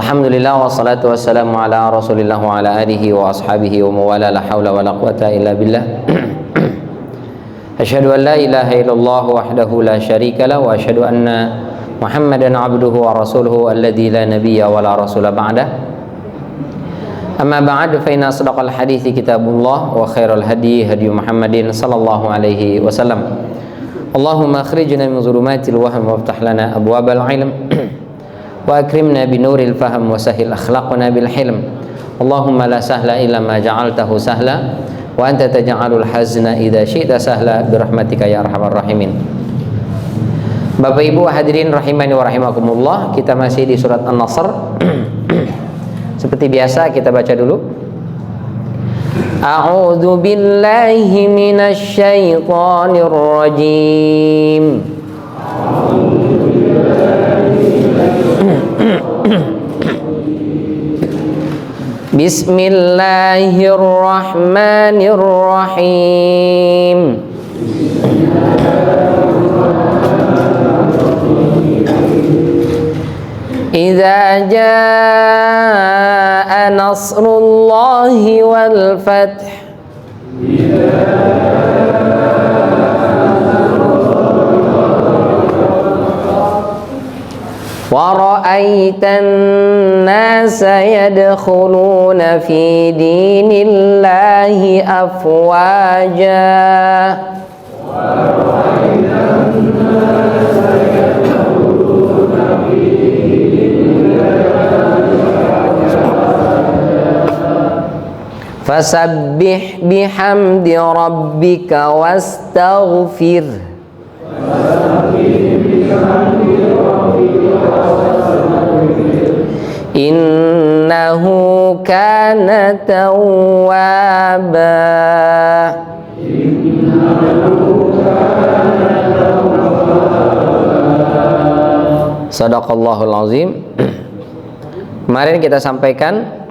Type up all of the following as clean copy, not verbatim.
Alhamdulillah wassalatu wassalamu ala Rasulillah wa ala alihi wa ashabihi wa mawala la haula wa la quwata illa billah. Asyhadu an la ilaha illallah wahdahu la syarika lah wa asyhadu anna Muhammadan abduhu wa rasuluhu alladzi la nabiyya wa la rasula ba'dah. Amma ba'd fa inna asdaqal hadithi kitabullah wa khairal hadi hadi Muhammadin sallallahu alaihi wasallam. Allahumma akhrijna min dhulumatil wahm waftah lana abwabal ilm wa akrimna binuril faham wa sahil akhlaqna bil hilm. Allahumma la sahla illa ma ja'altahu sahla wa anta taj'alul hazna idza syi'ta sahla birahmatika ya arhamar rahimin. Bapak Ibu hadirin rahimani wa rahimakumullah, kita masih di surat An-Nasr. Seperti biasa kita baca dulu. A'udzu billahi minasy syaithanir rajim. Bismillahirrahmanirrahim. Idza jaa nasrullahi wal fath wa ra'aitan nasa yadkhuluna fi dinillahi afwaja fasabbih bihamdi rabbika wastaghfir innahu kana tawwaba. Shadaqallahul azim. Kemarin kita sampaikan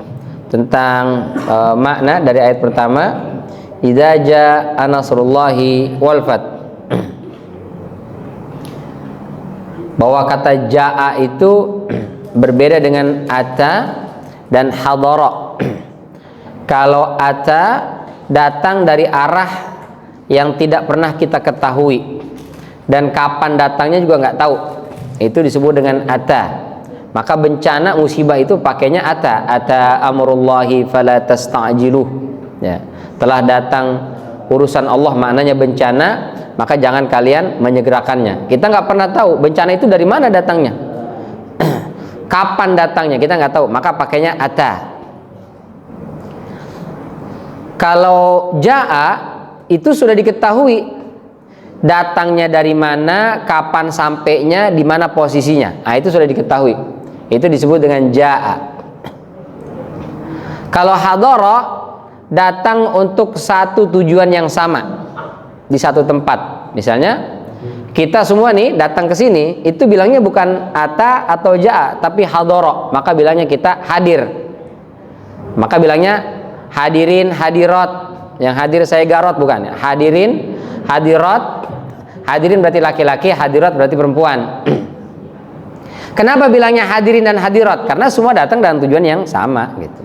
tentang makna dari ayat pertama, idza jaa nasrullahi wal fath. Bahwa kata jaa itu berbeda dengan ata dan hadara. Kalau ata datang dari arah yang tidak pernah kita ketahui dan kapan datangnya juga nggak tahu, itu disebut dengan ata. Maka bencana musibah itu pakainya ata amrullahi fala tasta'jiluh, ya. Telah datang urusan Allah, maknanya bencana, maka jangan kalian menyegerakannya. Kita nggak pernah tahu bencana itu dari mana datangnya, kapan datangnya kita nggak tahu, maka pakainya ata. Kalau jaa itu sudah diketahui datangnya dari mana, kapan sampainya, di mana posisinya. Nah, itu sudah diketahui. Itu disebut dengan jaa. Kalau hadara datang untuk satu tujuan yang sama di satu tempat. Misalnya kita semua nih datang ke sini, itu bilangnya bukan ata atau jaa, tapi hadara. Maka bilangnya kita hadir. Maka bilangnya hadirin hadirat. Yang hadir saya garot bukan ya. Hadirin hadirat. Hadirin berarti laki-laki, hadirat berarti perempuan. Kenapa bilangnya hadirin dan hadirat? Karena semua datang dalam tujuan yang sama gitu.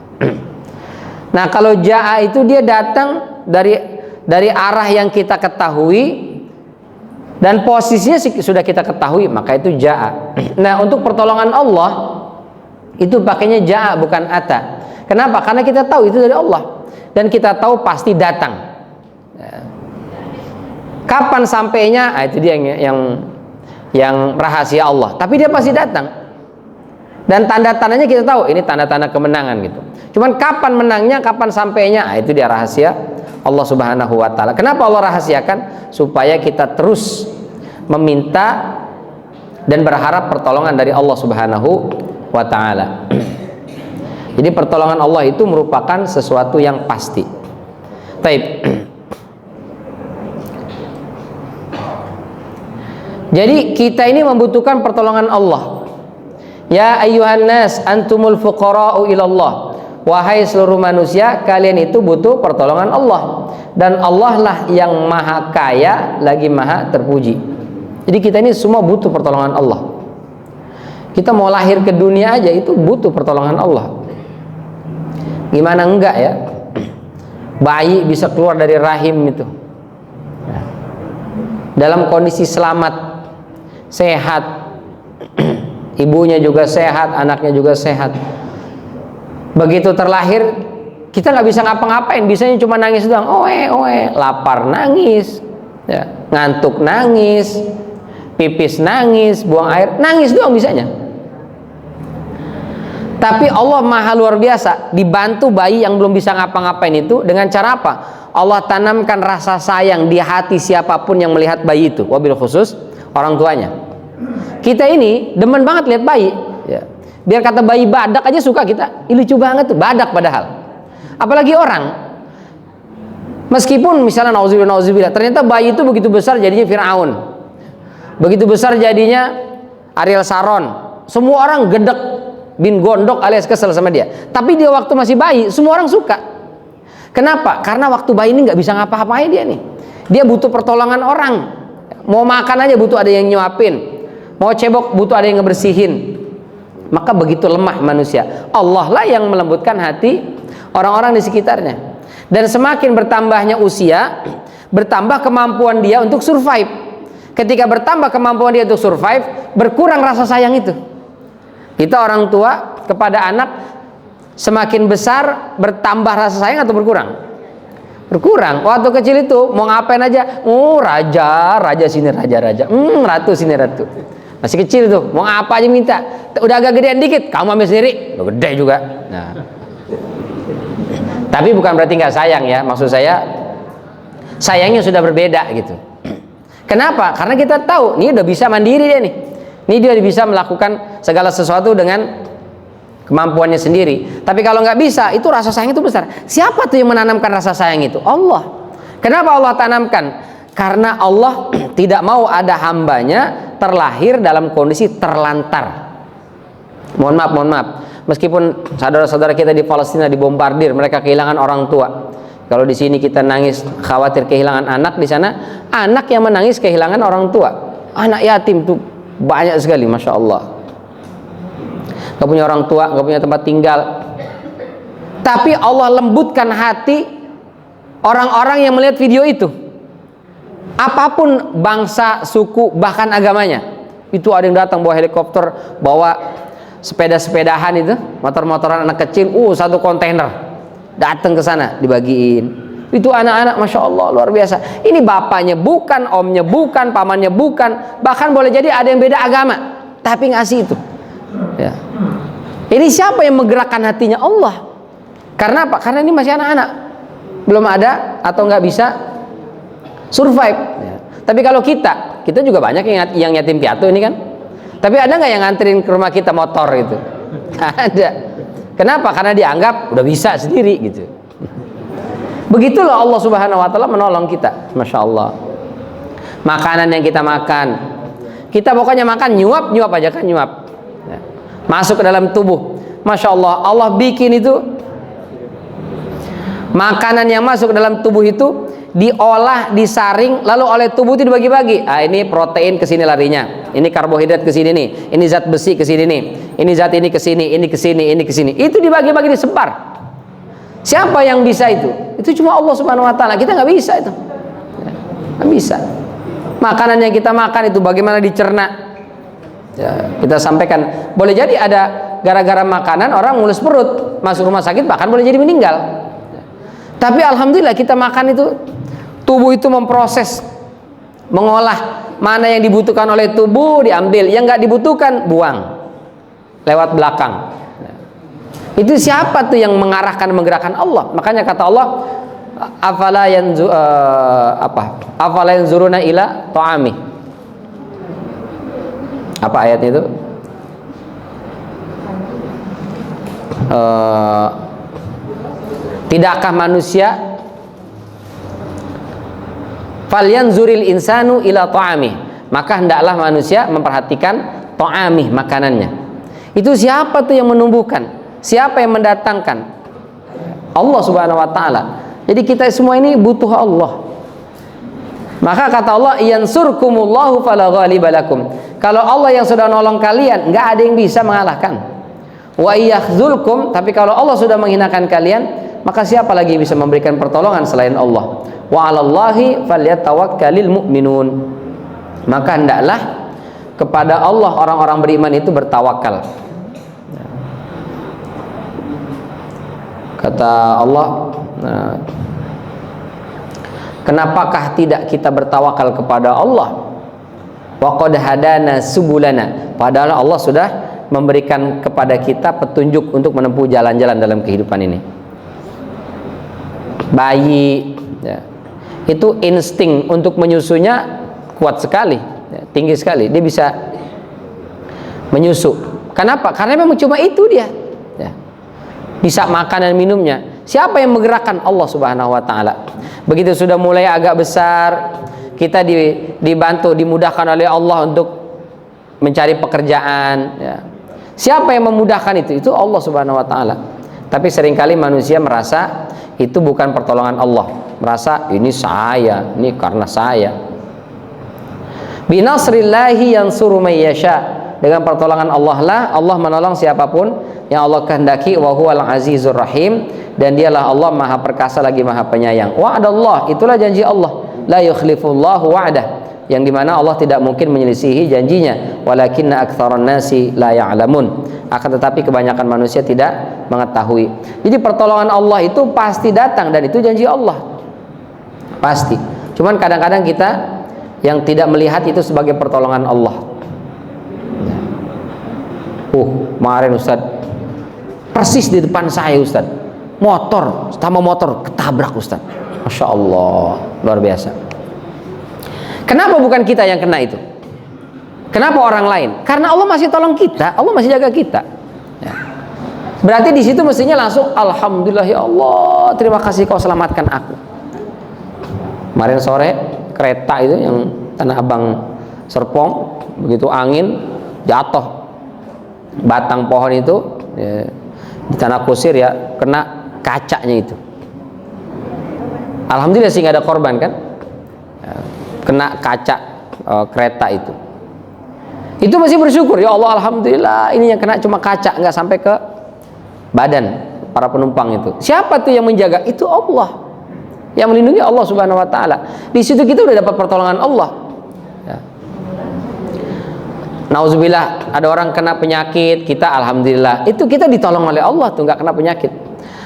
Nah, kalau jaa itu dia datang dari arah yang kita ketahui dan posisinya sudah kita ketahui, maka itu jaa. Nah, untuk pertolongan Allah itu pakainya jaa bukan ata. Kenapa? Karena kita tahu itu dari Allah dan kita tahu pasti datang. Kapan sampainya? Itu dia yang rahasia Allah, tapi dia pasti datang. Dan tanda-tandanya kita tahu, ini tanda-tanda kemenangan gitu. Cuman kapan menangnya, kapan sampainya, itu dia rahasia Allah Subhanahu wa taala. Kenapa Allah rahasiakan? Supaya kita terus meminta dan berharap pertolongan dari Allah Subhanahu wa taala. Jadi pertolongan Allah itu merupakan sesuatu yang pasti. Baik. Jadi kita ini membutuhkan pertolongan Allah. Ya ayyuhan nas antumul fuqara'u ilallah. Wahai seluruh manusia, kalian itu butuh pertolongan Allah. Dan Allah lah yang maha kaya lagi maha terpuji. Jadi kita ini semua butuh pertolongan Allah. Kita mau lahir ke dunia aja itu butuh pertolongan Allah. Gimana enggak ya? Bayi bisa keluar dari rahim itu dalam kondisi selamat, sehat, ibunya juga sehat, anaknya juga sehat. Begitu terlahir, kita nggak bisa ngapa-ngapain, bisanya cuma nangis doang, oe oe, lapar nangis, ya, ngantuk nangis, pipis nangis, buang air nangis doang bisanya. Tapi Allah maha luar biasa, dibantu bayi yang belum bisa ngapa-ngapain itu dengan cara apa? Allah tanamkan rasa sayang di hati siapapun yang melihat bayi itu, wabil khusus orang tuanya. Kita ini demen banget lihat bayi, ya. Biar kata bayi badak aja suka kita. Ini lucu banget tuh, badak padahal. Apalagi orang. Meskipun misalnya nauzubillah, ternyata bayi itu begitu besar jadinya Firaun. Begitu besar jadinya Ariel Sharon. Semua orang gedek bin gondok alias kesel sama dia. Tapi dia waktu masih bayi, semua orang suka. Kenapa? Karena waktu bayi ini nggak bisa ngapa-ngapain dia nih. Dia butuh pertolongan orang. Mau makan aja butuh ada yang nyuapin. Mau cebok butuh ada yang ngebersihin. Maka begitu lemah manusia. Allah lah yang melembutkan hati orang-orang di sekitarnya. Dan semakin bertambahnya usia, bertambah kemampuan dia untuk survive. Ketika bertambah kemampuan dia untuk survive, berkurang rasa sayang itu. Kita orang tua kepada anak semakin besar bertambah rasa sayang atau berkurang? Berkurang. Waktu kecil itu mau ngapain aja, raja sini raja, ratu sini ratu. Masih kecil tuh, mau apa aja minta. Udah agak gedean dikit, kamu ambil sendiri. Udah gede juga. Nah. Tapi bukan berarti nggak sayang ya. Maksud saya, sayangnya sudah berbeda gitu. Kenapa? Karena kita tahu, ini udah bisa mandiri dia nih. Ini dia bisa melakukan segala sesuatu dengan kemampuannya sendiri. Tapi kalau nggak bisa, itu rasa sayang itu besar. Siapa tuh yang menanamkan rasa sayang itu? Allah. Kenapa Allah tanamkan? Karena Allah tidak mau ada hambanya terlahir dalam kondisi terlantar. Mohon maaf. Meskipun saudara-saudara kita di Palestina dibombardir, mereka kehilangan orang tua. Kalau di sini kita nangis khawatir kehilangan anak, di sana anak yang menangis kehilangan orang tua. Anak yatim tuh banyak sekali, masya Allah. Gak punya orang tua, gak punya tempat tinggal. Tapi Allah lembutkan hati orang-orang yang melihat video itu. Apapun bangsa, suku, bahkan agamanya, itu ada yang datang bawa helikopter, bawa sepeda-sepedahan itu, motor-motoran anak kecil, satu kontainer datang ke sana dibagiin. Itu anak-anak, masya Allah, luar biasa. Ini bapaknya bukan, omnya bukan, pamannya bukan, bahkan boleh jadi ada yang beda agama, tapi ngasih itu. Ya. Ini siapa yang menggerakkan hatinya? Allah. Karena apa? Karena ini masih anak-anak, belum ada atau nggak bisa survive. Ya. Tapi kalau kita juga banyak yang yatim piatu ini kan. Tapi ada nggak yang nganterin ke rumah kita motor gitu? Ada. Kenapa? Karena dianggap udah bisa sendiri gitu. Begitulah Allah Subhanahu Wa Taala menolong kita, masya Allah. Makanan yang kita makan, kita pokoknya makan nyuap aja kan nyuap. Ya. Masuk ke dalam tubuh, masya Allah. Allah bikin itu makanan yang masuk ke dalam tubuh itu diolah, disaring, lalu oleh tubuh itu dibagi-bagi. Ini protein ke sini larinya, ini karbohidrat ke sini nih, ini zat besi ke sini nih, ini zat ini ke sini, ini ke sini, ini ke sini. Itu dibagi-bagi, disebar. Siapa yang bisa itu? Itu cuma Allah Subhanahu Wa Taala. Kita nggak bisa itu, nggak bisa. Makanan yang kita makan itu bagaimana dicerna? Ya, kita sampaikan. Boleh jadi ada gara-gara makanan orang mulus perut, masuk rumah sakit, bahkan boleh jadi meninggal. Tapi alhamdulillah kita makan itu, tubuh itu memproses, mengolah mana yang dibutuhkan oleh tubuh diambil, yang nggak dibutuhkan buang lewat belakang. Itu siapa tuh yang mengarahkan, menggerakkan? Allah. Makanya kata Allah, afala yanzuruna ila ta'ami. Apa ayatnya itu? Tidakkah manusia falyanzuril insanu ila ta'ami, maka hendaklah manusia memperhatikan ta'ami, makanannya. Itu siapa tuh yang menumbuhkan? Siapa yang mendatangkan? Allah Subhanahu Wa Taala. Jadi kita semua ini butuh Allah. Maka kata Allah, yansurkumullahu fala ghaliba lakum. Kalau Allah yang sudah nolong kalian, nggak ada yang bisa mengalahkan. Wa yakhzulkum, tapi kalau Allah sudah menghinakan kalian, maka siapa lagi yang bisa memberikan pertolongan selain Allah? Wa 'alallahi falyatawakkalul mu'minun. Maka hendaklah kepada Allah orang-orang beriman itu bertawakal. Kata Allah, kenapakah tidak kita bertawakal kepada Allah? Wa qad hadana subulana, padahal Allah sudah memberikan kepada kita petunjuk untuk menempuh jalan-jalan dalam kehidupan ini. Bayi ya, itu insting untuk menyusunya kuat sekali, ya, tinggi sekali. Dia bisa menyusu. Kenapa? Karena memang cuma itu dia, ya. Bisa makan dan minumnya. Siapa yang menggerakkan? Allah Subhanahu wa taala. Begitu sudah mulai agak besar, kita dibantu, dimudahkan oleh Allah untuk mencari pekerjaan, ya. Siapa yang memudahkan itu? Itu Allah Subhanahu wa taala. Tapi seringkali manusia merasa itu bukan pertolongan Allah. Merasa ini saya, ini karena saya. Binasrillahi yansuru may yasha. Dengan pertolongan Allah lah Allah menolong siapapun yang Allah kehendaki. Wa huwal azizur rahim, dan dialah Allah Maha Perkasa lagi Maha Penyayang. Wa'adallah, itulah janji Allah. La yukhlifullahu wa'dah, yang dimana Allah tidak mungkin menyelisihi janjinya. Walakinna aktsaran nasi la ya'lamun, akan tetapi kebanyakan manusia tidak mengetahui. Jadi pertolongan Allah itu pasti datang, dan itu janji Allah pasti. Cuman kadang-kadang kita yang tidak melihat itu sebagai pertolongan Allah. Kemarin Ustaz, persis di depan saya Ustaz, motor ketabrak Ustaz. Masya Allah, luar biasa. Kenapa bukan kita yang kena itu? Kenapa orang lain? Karena Allah masih tolong kita, Allah masih jaga kita, ya. Berarti di situ mestinya langsung alhamdulillah ya Allah, terima kasih kau selamatkan aku. Kemarin sore kereta itu yang Tanah Abang Serpong, begitu angin jatuh batang pohon itu, ya, di Tanah Kusir ya, kena kacanya itu. Alhamdulillah sih nggak ada korban kan, ya, kena kaca kereta itu. Itu masih bersyukur, ya Allah alhamdulillah, ini yang kena cuma kaca, nggak sampai ke badan para penumpang itu. Siapa tuh yang menjaga? Itu Allah yang melindungi, Allah Subhanahu wa taala. Di situ kita udah dapat pertolongan Allah, ya. Nauzubillah, ada orang kena penyakit, kita alhamdulillah, itu kita ditolong oleh Allah tuh, nggak kena penyakit.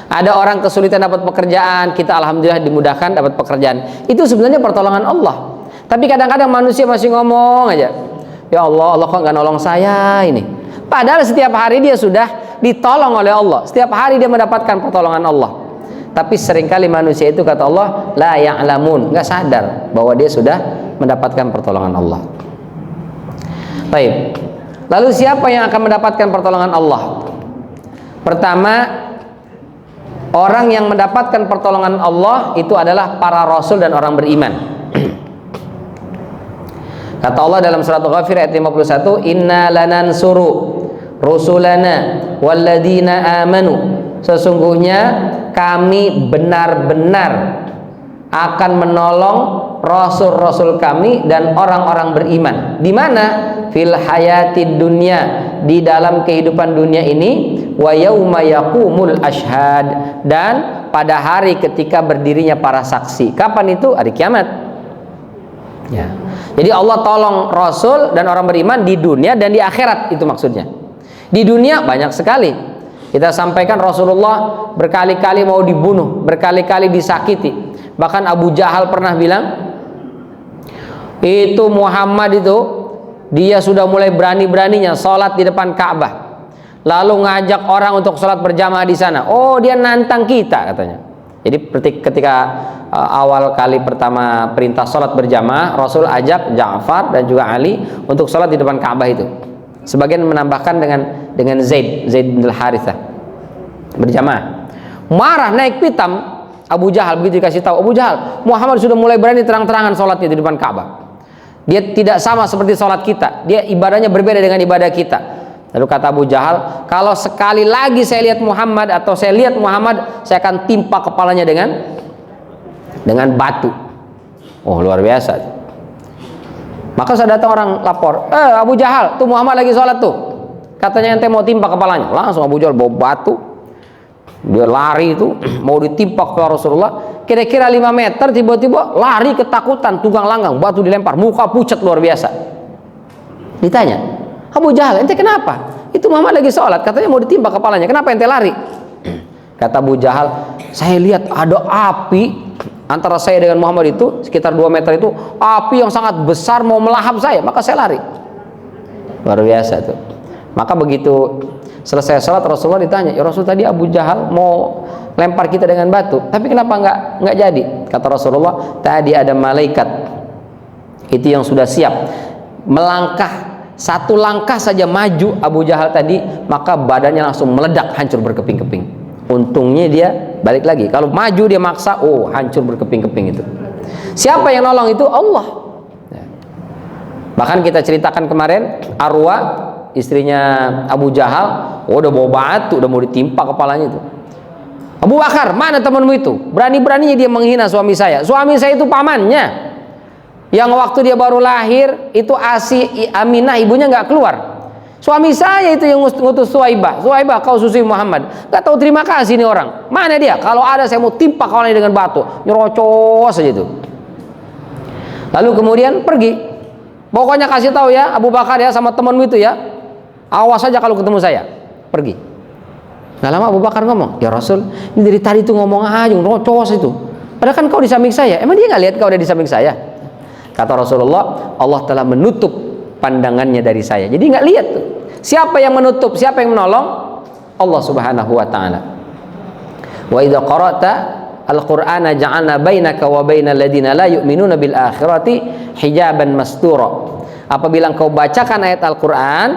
Ada orang kesulitan dapat pekerjaan, kita alhamdulillah dimudahkan dapat pekerjaan. Itu sebenarnya pertolongan Allah. Tapi kadang-kadang manusia masih ngomong aja, ya Allah, Allah kok nggak nolong saya ini. Padahal setiap hari dia sudah ditolong oleh Allah, setiap hari dia mendapatkan pertolongan Allah. Tapi seringkali manusia itu, kata Allah, la ya'lamun, nggak sadar bahwa dia sudah mendapatkan pertolongan Allah. Baik. Lalu siapa yang akan mendapatkan pertolongan Allah? Pertama, orang yang mendapatkan pertolongan Allah itu adalah para rasul dan orang beriman. Kata Allah dalam surat Ghafir ayat 51, inna lanansuru rusulana walladzina amanu, sesungguhnya kami benar-benar akan menolong rasul-rasul kami dan orang-orang beriman. Di mana? Fil hayatid dunya, di dalam kehidupan dunia ini, wa yauma yaqumul ashhad, dan pada hari ketika berdirinya para saksi. Kapan itu? Hari kiamat, ya. Jadi Allah tolong rasul dan orang beriman di dunia dan di akhirat, itu maksudnya. Di dunia banyak sekali kita sampaikan, Rasulullah berkali-kali mau dibunuh, berkali-kali disakiti. Bahkan Abu Jahal pernah bilang, itu Muhammad itu, dia sudah mulai berani-beraninya sholat di depan Ka'bah, lalu ngajak orang untuk sholat berjamaah di sana. Oh, dia nantang kita, katanya. Jadi ketika awal kali pertama perintah sholat berjamaah, Rasul ajak Ja'far dan juga Ali untuk sholat di depan Ka'bah itu. Sebagian menambahkan dengan Zaid bin Al-Harithah berjamaah. Marah, naik pitam Abu Jahal begitu dikasih tahu. Abu Jahal, Muhammad sudah mulai berani terang-terangan sholatnya di depan Ka'bah. Dia tidak sama seperti sholat kita. Dia ibadahnya berbeda dengan ibadah kita. Lalu kata Abu Jahal, kalau sekali lagi saya lihat Muhammad, atau saya lihat Muhammad, saya akan timpa kepalanya dengan batu. Oh, luar biasa. Maka sudah datang orang lapor, Abu Jahal, tuh Muhammad lagi sholat tuh, katanya ente mau timpa kepalanya. Langsung Abu Jahal bawa batu, dia lari itu mau ditimpa kepala Rasulullah. Kira-kira 5 meter, tiba-tiba lari ketakutan, tunggang langgang, batu dilempar, muka pucat luar biasa. Ditanya, Abu Jahal, ente kenapa? Itu Muhammad lagi sholat, katanya mau ditimpa kepalanya, kenapa ente lari? Kata Abu Jahal, saya lihat ada api antara saya dengan Muhammad itu sekitar 2 meter itu, api yang sangat besar mau melahap saya, maka saya lari. Luar biasa tuh. Maka begitu selesai sholat, Rasulullah ditanya, ya Rasul, tadi Abu Jahal mau lempar kita dengan batu, tapi kenapa nggak jadi? Kata Rasulullah, tadi ada malaikat itu yang sudah siap melangkah, 1 langkah saja maju Abu Jahal tadi, maka badannya langsung meledak, hancur berkeping-keping. Untungnya dia balik lagi. Kalau maju dia maksa, hancur berkeping-keping itu. Siapa yang nolong itu? Allah. Bahkan kita ceritakan kemarin, Arwa, istrinya Abu Jahal, udah bawa batu, udah mau ditimpa kepalanya itu. Abu Bakar, mana temanmu itu? Berani-beraninya dia menghina suami saya. Suami saya itu pamannya. Yang waktu dia baru lahir, itu Aminah ibunya nggak keluar. Suami saya itu yang ngutus Suwaibah. Suwaibah, kau susui Muhammad. Gak tahu terima kasih ini orang. Mana dia? Kalau ada saya mau timpa kepalanya dengan batu. Nyerocos saja itu. Lalu kemudian pergi. Pokoknya kasih tahu ya Abu Bakar ya, sama temanmu itu ya, awas saja kalau ketemu saya. Pergi. Gak lama Abu Bakar ngomong, ya Rasul, ini dari tadi tuh ngomong aja nyerocos itu. Padahal kan kau di samping saya. Emang dia gak lihat kau ada di samping saya? Kata Rasulullah, Allah telah menutup pandangannya dari saya. Jadi nggak lihat tuh. Siapa yang menutup, siapa yang menolong? Allah Subhanahu wa taala. Wa idza qara'ta al-Qur'ana ja'alna bainaka wa bainal ladina la yu'minuna bil akhirati hijaban mastura. Apabila engkau bacakan ayat Al-Qur'an,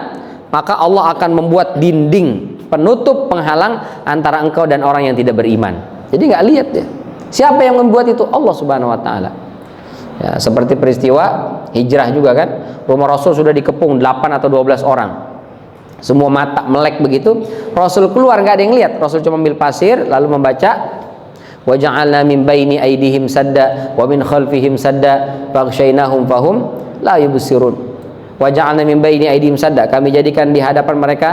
maka Allah akan membuat dinding penutup penghalang antara engkau dan orang yang tidak beriman. Jadi nggak lihat ya. Siapa yang membuat itu? Allah Subhanahu wa taala. Ya, seperti peristiwa hijrah juga kan, rumah Rasul sudah dikepung 8 atau 12 orang, semua mata melek begitu. Rasul keluar nggak ada yang lihat, Rasul cuma ambil pasir lalu membaca, wa ja'alna min baini aidihim sadda wa min khalfihim sadda faghshaynahum fahum la yubsirun. Wa ja'alna min baini aidihim sadda, kami jadikan di hadapan mereka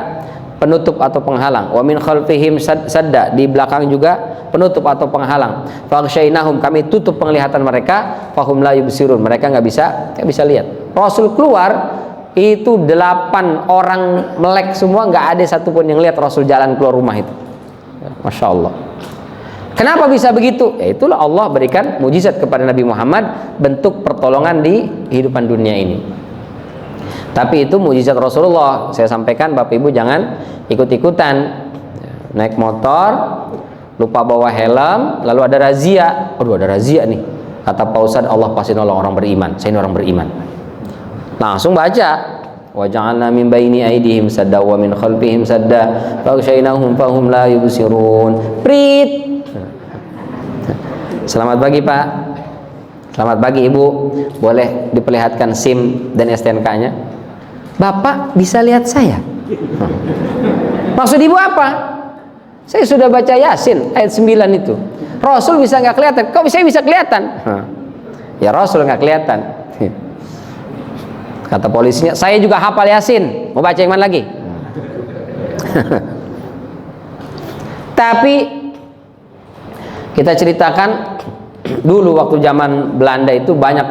penutup atau penghalang, wa min khalfihim sadda, di belakang juga penutup atau penghalang, faghshaynahum, kami tutup penglihatan mereka, fahum la yubsirun, mereka nggak bisa lihat. Rasul keluar itu 8 orang melek semua, nggak ada satupun yang lihat Rasul jalan keluar rumah itu. Masya Allah. Kenapa bisa begitu? Ya itulah Allah berikan mujizat kepada Nabi Muhammad, bentuk pertolongan di kehidupan dunia ini. Tapi itu mujizat Rasulullah. Saya sampaikan, Bapak Ibu jangan ikut-ikutan naik motor, lupa bawa helm, lalu ada razia. Aduh, ada razia nih. Kata Pak Ustadz, Allah pasti nolong orang beriman. Saya ini orang beriman. Langsung baca, wa ja'alna min baini aidihim sadda wa min khalfihim sadda faghshaynahum fahum la yubsirun. Prit. Selamat pagi Pak. Selamat pagi Ibu. Boleh diperlihatkan SIM dan STNK-nya? Bapak bisa lihat saya. Maksud Ibu apa? Saya sudah baca Yasin ayat 9 itu. Rasul bisa nggak kelihatan? Kok saya bisa kelihatan? Ya Rasul nggak kelihatan. Kata polisinya, saya juga hafal Yasin. Mau baca yang mana lagi? Tapi kita ceritakan dulu waktu zaman Belanda itu banyak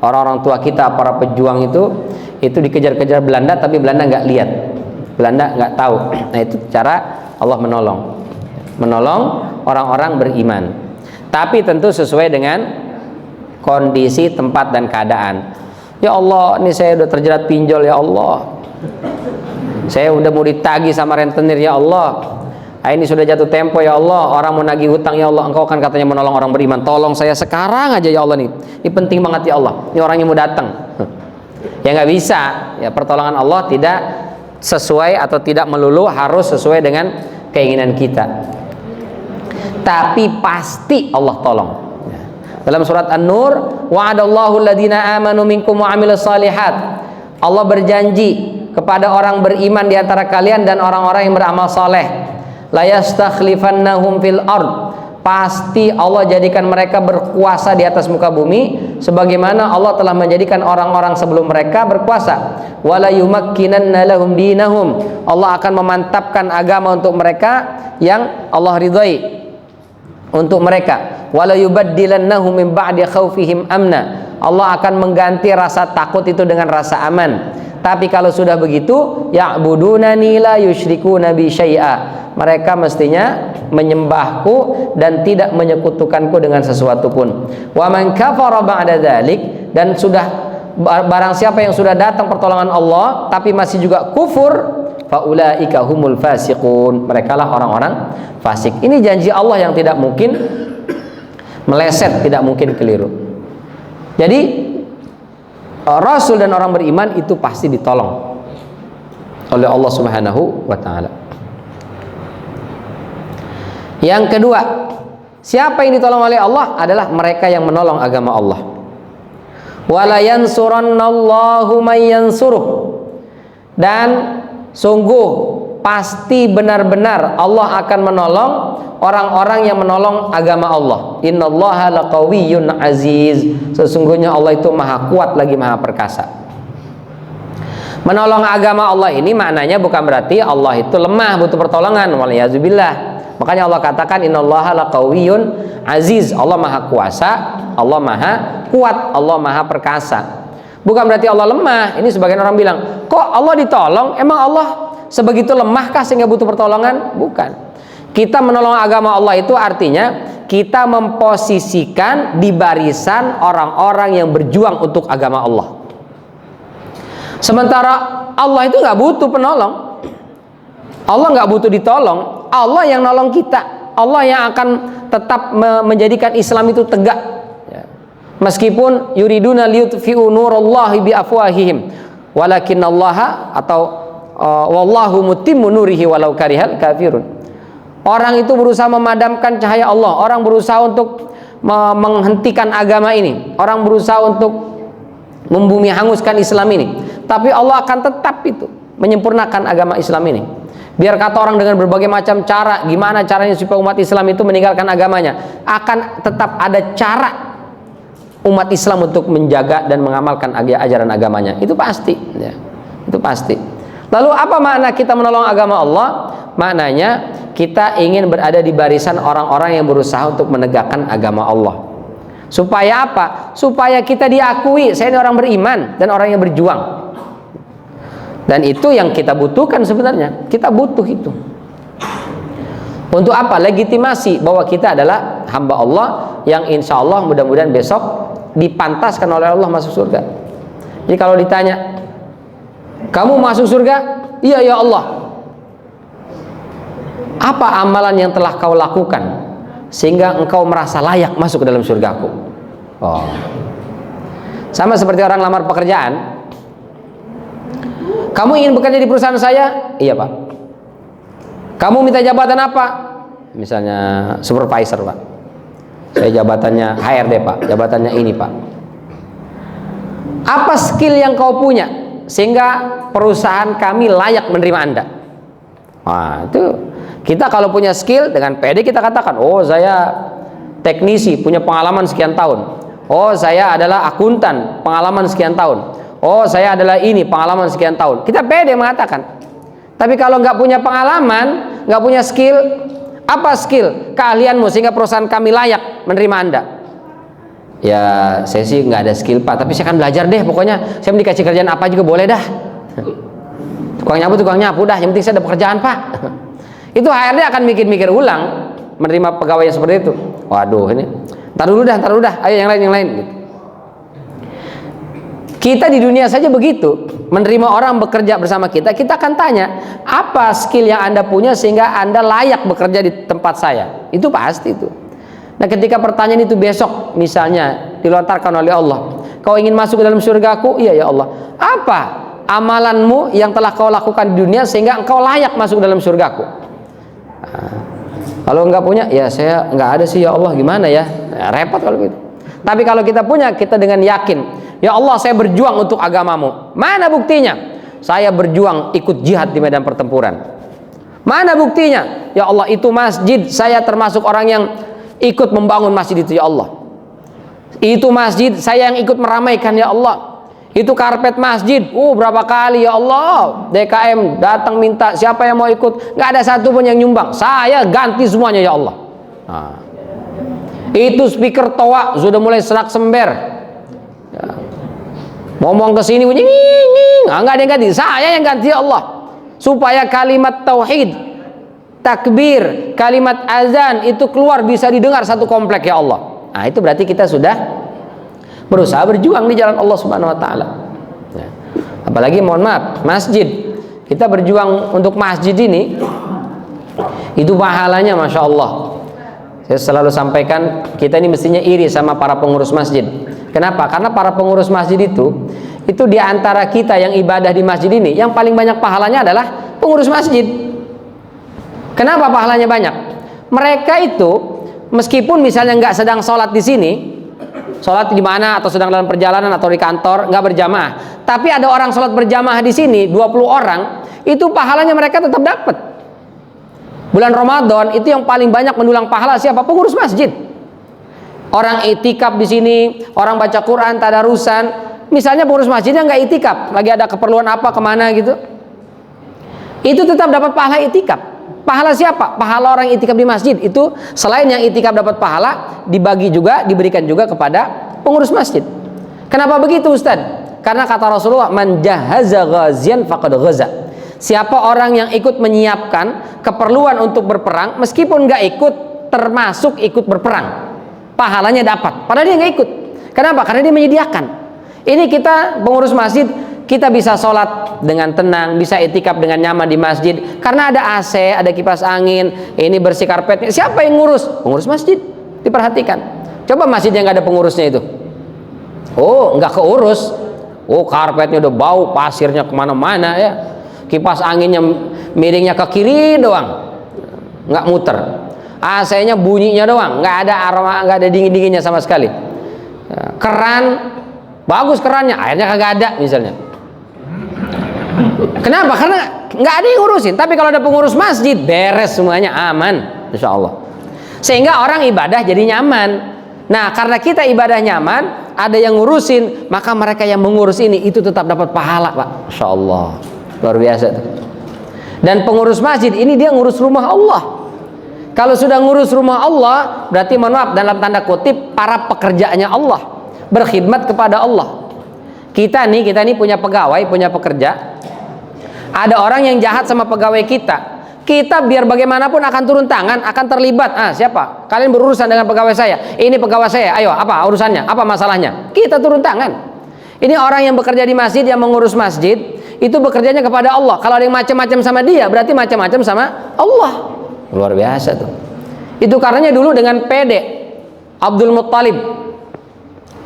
orang-orang tua kita, para pejuang itu dikejar-kejar Belanda, tapi Belanda nggak lihat, Belanda nggak tahu. Nah itu cara Allah menolong orang-orang beriman, tapi tentu sesuai dengan kondisi, tempat dan keadaan. Ya Allah, ini saya udah terjerat pinjol ya Allah, saya udah mau ditagih sama rentenir ya Allah, ini sudah jatuh tempo ya Allah, orang mau nagih hutang ya Allah, Engkau kan katanya menolong orang beriman, tolong saya sekarang aja ya Allah nih, ini penting banget ya Allah, ini orangnya mau datang. Ya nggak bisa, ya pertolongan Allah tidak sesuai atau tidak melulu harus sesuai dengan keinginan kita, tapi pasti Allah tolong. Dalam surat An-Nur, wa'adallahu alladhina amanu minkum wa 'amilus shalihat, Allah berjanji kepada orang beriman di antara kalian dan orang-orang yang beramal saleh, la yastakhlifannahum fil ard, pasti Allah jadikan mereka berkuasa di atas muka bumi sebagaimana Allah telah menjadikan orang-orang sebelum mereka berkuasa. Wala yumakkinanna lahum dinahum, Allah akan memantapkan agama untuk mereka yang Allah ridhai untuk mereka. Wala yubaddilannahum min ba'di khaufihim amna, Allah akan mengganti rasa takut itu dengan rasa aman. Tapi kalau sudah begitu, ya'budunani la yusyrikuna bi syai'a, mereka mestinya menyembahku dan tidak menyekutukanku dengan sesuatu pun. Wa man kafara ba'da dzalik, dan sudah barang siapa yang sudah datang pertolongan Allah tapi masih juga kufur, faulaika humul fasiqun, mereka lah orang-orang fasik. Ini janji Allah yang tidak mungkin meleset, tidak mungkin keliru. Jadi Rasul dan orang beriman itu pasti ditolong oleh Allah Subhanahu wa ta'ala. Yang kedua, siapa yang ditolong oleh Allah adalah mereka yang menolong agama Allah. Wala yansurannallahu may yansuruh, dan sungguh pasti benar-benar Allah akan menolong orang-orang yang menolong agama Allah. Innallaha laqawiyyun aziz, sesungguhnya Allah itu maha kuat lagi maha perkasa. Menolong agama Allah ini maknanya bukan berarti Allah itu lemah butuh pertolongan, waliyazubillah. Makanya Allah katakan innallaha laqawiyyun aziz, Allah maha kuasa, Allah maha kuat, Allah maha perkasa. Bukan berarti Allah lemah. Ini sebagian orang bilang, kok Allah ditolong? Emang Allah sebegitu lemahkah sehingga butuh pertolongan? Bukan. Kita menolong agama Allah itu artinya kita memposisikan di barisan orang-orang yang berjuang untuk agama Allah. Sementara Allah itu nggak butuh penolong, Allah nggak butuh ditolong, Allah yang nolong kita, Allah yang akan tetap menjadikan Islam itu tegak. Meskipun yuriduna liyutfi'u nurallahi bi afwahihim, walakinallaha atau wallahu mutimmu nurihi walau karihal kafirun. Orang itu berusaha memadamkan cahaya Allah, orang berusaha untuk menghentikan agama ini, orang berusaha untuk membumi hanguskan Islam ini. Tapi Allah akan tetap itu menyempurnakan agama Islam ini. Biar kata orang dengan berbagai macam cara, gimana caranya supaya umat Islam itu meninggalkan agamanya, akan tetap ada cara umat Islam untuk menjaga dan mengamalkan ajaran agamanya. Itu pasti, ya. Itu pasti. Lalu apa makna kita menolong agama Allah? Maknanya kita ingin berada di barisan orang-orang yang berusaha untuk menegakkan agama Allah. Supaya apa? Supaya kita diakui, saya ini orang beriman dan orang yang berjuang. Dan itu yang kita butuhkan sebenarnya. Kita butuh itu. Untuk apa? Legitimasi bahwa kita adalah hamba Allah yang insya Allah mudah-mudahan besok dipantaskan oleh Allah masuk surga. Jadi kalau ditanya, kamu masuk surga? Iya ya Allah. Apa amalan yang telah kau lakukan sehingga engkau merasa layak masuk ke dalam surgaku? Oh. Sama seperti orang lamar pekerjaan. Kamu ingin bekerja di perusahaan saya? Iya Pak. Kamu minta jabatan apa? Misalnya supervisor Pak. Saya jabatannya HRD Pak. Jabatannya ini Pak. Apa skill yang kau punya sehingga perusahaan kami layak menerima Anda? Wah, itu kita kalau punya skill dengan pede kita katakan, oh saya teknisi punya pengalaman sekian tahun, oh saya adalah akuntan pengalaman sekian tahun, oh saya adalah ini pengalaman sekian tahun. Kita pede mengatakan. Tapi kalau nggak punya pengalaman, nggak punya skill, apa skill keahlianmu sehingga perusahaan kami layak menerima Anda? Ya saya sih nggak ada skill Pak, tapi saya akan belajar deh, pokoknya saya dikasih kerjaan apa juga boleh dah. Tukang nyapu dah, yang penting saya ada pekerjaan Pak. Itu HRD akan mikir-mikir ulang menerima pegawai yang seperti itu. Waduh, ini tar dulu dah, ayo yang lain gitu. Kita di dunia saja begitu, menerima orang bekerja bersama kita, kita akan tanya, apa skill yang Anda punya sehingga Anda layak bekerja di tempat saya? Itu pasti itu. Nah, ketika pertanyaan itu besok misalnya dilontarkan oleh Allah, kau ingin masuk ke dalam surgaku? Iya ya Allah. Apa amalanmu yang telah kau lakukan di dunia sehingga engkau layak masuk dalam surgaku? Nah, kalau enggak punya, ya saya enggak ada sih ya Allah, gimana ya? Nah, repot kalau gitu. Tapi kalau kita punya, kita dengan yakin, ya Allah saya berjuang untuk agamamu. Mana buktinya? Saya berjuang ikut jihad di medan pertempuran. Mana buktinya? Ya Allah itu masjid, saya termasuk orang yang ikut membangun masjid itu ya Allah. Itu masjid saya yang ikut meramaikan ya Allah. Itu karpet masjid, berapa kali ya Allah DKM datang minta siapa yang mau ikut, nggak ada satu pun yang nyumbang, saya ganti semuanya ya Allah. Nah, itu speaker toa sudah mulai serak sember, ya. Ngomong ke sini bunyi nggak ada yang ganti, saya yang ganti ya Allah, supaya kalimat tauhid, takbir, kalimat azan itu keluar bisa didengar satu komplek ya Allah. Nah, itu berarti kita sudah berusaha berjuang di jalan Allah Subhanahu wa taala. Ya. Apalagi mohon maaf, masjid. Kita berjuang untuk masjid ini itu pahalanya Masya Allah. Saya selalu sampaikan, kita ini mestinya iri sama para pengurus masjid. Kenapa? Karena para pengurus masjid itu di antara kita yang ibadah di masjid ini, yang paling banyak pahalanya adalah pengurus masjid. Kenapa pahalanya banyak? Mereka itu meskipun misalnya nggak sedang sholat di sini, sholat di mana atau sedang dalam perjalanan atau di kantor nggak berjamaah, tapi ada orang sholat berjamaah di sini 20 orang, itu pahalanya mereka tetap dapat. Bulan Ramadan itu yang paling banyak mendulang pahala siapa? Pengurus masjid. Orang itikaf di sini, orang baca Quran, tadarusan, misalnya pengurus masjidnya nggak itikaf, lagi ada keperluan apa kemana gitu, itu tetap dapat pahala itikaf. Pahala siapa? Pahala orang itikaf di masjid itu selain yang itikaf dapat pahala, dibagi juga, diberikan juga kepada pengurus masjid. Kenapa begitu Ustaz? Karena kata Rasulullah, man jahaza ghazian faqad ghaza. Siapa orang yang ikut menyiapkan keperluan untuk berperang, meskipun nggak ikut, termasuk ikut berperang, pahalanya dapat. Padahal dia nggak ikut. Kenapa? Karena dia menyediakan. Ini kita pengurus masjid, kita bisa sholat dengan tenang, bisa itikaf dengan nyaman di masjid karena ada AC, ada kipas angin, ini bersih karpetnya. Siapa yang ngurus? Pengurus masjid. Diperhatikan. Coba masjid yang nggak ada pengurusnya itu, nggak keurus. Karpetnya udah bau, pasirnya kemana-mana ya, kipas anginnya miringnya ke kiri doang, nggak muter. AC-nya bunyinya doang, nggak ada aroma, nggak ada dingin-dinginnya sama sekali. Keran bagus, kerannya airnya kagak ada misalnya. Kenapa? Karena nggak ada yang ngurusin. Tapi kalau ada pengurus masjid, beres semuanya, aman, insya Allah. Sehingga orang ibadah jadi nyaman. Nah, karena kita ibadah nyaman, ada yang ngurusin, maka mereka yang mengurus ini itu tetap dapat pahala, Pak. Insya Allah, luar biasa tuh. Dan pengurus masjid ini dia ngurus rumah Allah. Kalau sudah ngurus rumah Allah, berarti mohon maaf dalam tanda kutip para pekerjaannya Allah, berkhidmat kepada Allah. Kita nih punya pegawai, punya pekerja. Ada orang yang jahat sama pegawai kita biar bagaimanapun akan turun tangan, akan terlibat. Siapa? Kalian berurusan dengan pegawai saya. Ini pegawai saya. Ayo, apa urusannya? Apa masalahnya? Kita turun tangan. Ini orang yang bekerja di masjid, yang mengurus masjid, itu bekerjanya kepada Allah. Kalau ada yang macam-macam sama dia, berarti macam-macam sama Allah. Luar biasa tuh. Itu karenanya dulu dengan pede Abdul Muttalib,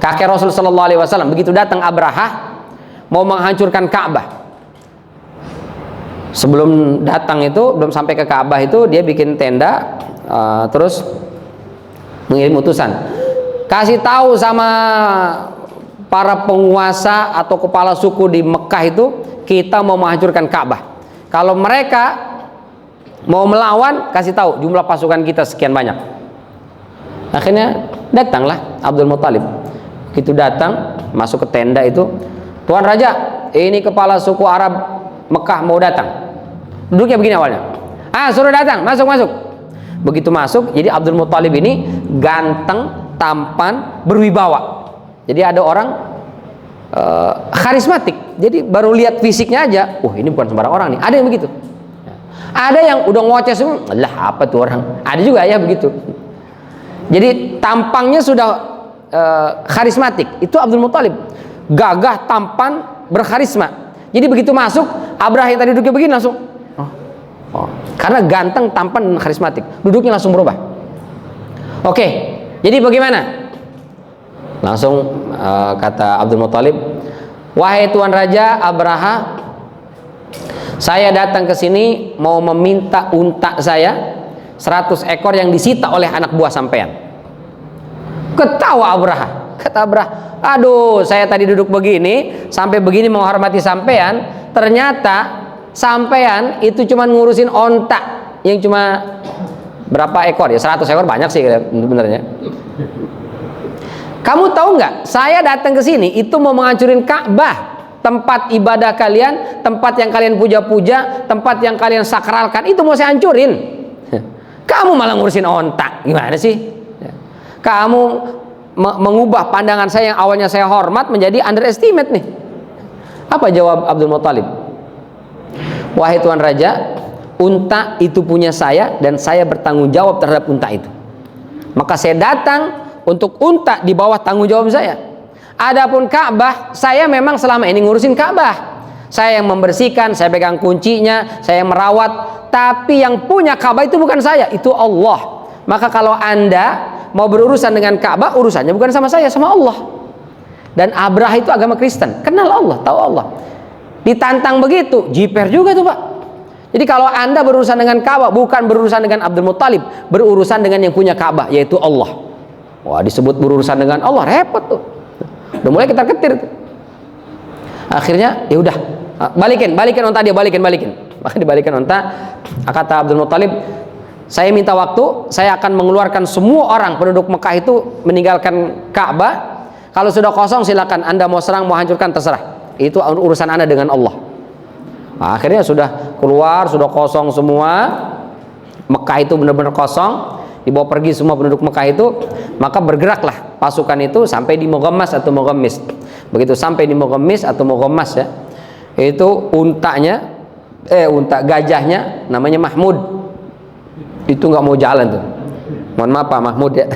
kakek Rasul sallallahu alaihi wasallam, begitu datang Abrahah mau menghancurkan Ka'bah. Sebelum datang itu, belum sampai ke Ka'bah itu, dia bikin tenda, terus mengirim utusan, kasih tahu sama para penguasa atau kepala suku di Mekah itu, kita mau menghancurkan Ka'bah. Kalau mereka mau melawan, kasih tahu jumlah pasukan kita sekian banyak. Akhirnya datanglah Abdul Muttalib. Begitu datang, masuk ke tenda itu, Tuan Raja, ini kepala suku Arab Mekah mau datang. Duduknya begini awalnya. Suruh datang, masuk. Begitu masuk, jadi Abdul Muttalib ini ganteng, tampan, berwibawa. Jadi ada orang karismatik. Jadi baru lihat fisiknya aja, ini bukan sembarang orang nih. Ada yang begitu. Ada yang udah ngoceh semua, lah apa tuh orang. Ada juga ya begitu. Jadi tampangnya sudah karismatik. Itu Abdul Muttalib, gagah, tampan, berkarisma. Jadi begitu masuk, Abrahah yang tadi duduknya begini langsung, karena ganteng, tampan, dan karismatik, duduknya langsung berubah. Oke, jadi bagaimana? Langsung kata Abdul Muttalib, wahai Tuan Raja Abrahah, saya datang ke sini mau meminta unta saya 100 ekor yang disita oleh anak buah sampean. Ketawa Abrahah, kata Abrahah, aduh, saya tadi duduk begini, sampai begini menghormati sampean, ternyata sampean itu cuma ngurusin onta yang cuma Berapa ekor ya? 100 ekor banyak sih sebenarnya. Kamu tahu nggak? Saya datang ke sini itu mau menghancurin Ka'bah, tempat ibadah kalian, tempat yang kalian puja-puja, tempat yang kalian sakralkan, itu mau saya hancurin. Kamu malah ngurusin onta, gimana sih? Kamu mengubah pandangan saya yang awalnya saya hormat menjadi underestimate nih. Apa jawab Abdul Muthalib? Wahai Tuan Raja, unta itu punya saya dan saya bertanggung jawab terhadap unta itu. Maka saya datang untuk unta di bawah tanggung jawab saya. Adapun Ka'bah, saya memang selama ini ngurusin Ka'bah. Saya yang membersihkan, saya pegang kuncinya, saya yang merawat. Tapi yang punya Ka'bah itu bukan saya, itu Allah. Maka kalau Anda mau berurusan dengan Ka'bah, urusannya bukan sama saya, sama Allah. Dan Abraha itu agama Kristen, kenal Allah, tahu Allah. Ditantang begitu, jiper juga tuh Pak. Jadi kalau Anda berurusan dengan Ka'bah, bukan berurusan dengan Abdul Muthalib, berurusan dengan yang punya Ka'bah, yaitu Allah. Wah, disebut berurusan dengan Allah, repot tuh. Udah mulai ketar-ketir tuh. Akhirnya ya udah, balikin onta dia, balikin. Maka dibalikin onta. Kata Abdul Muthalib, saya minta waktu, saya akan mengeluarkan semua orang penduduk Mekah itu meninggalkan Ka'bah. Kalau sudah kosong silakan Anda mau serang, mau hancurkan, terserah. Itu urusan Anda dengan Allah. Nah, akhirnya sudah keluar, sudah kosong semua. Mekah itu benar-benar kosong. Dibawa pergi semua penduduk Mekah itu, maka bergeraklah pasukan itu sampai di Mughammas atau Mughammis. Begitu sampai di Mughammis atau Mughammas ya, itu gajahnya namanya Mahmud. Itu nggak mau jalan tuh. Mohon maaf Pak Mahmud ya.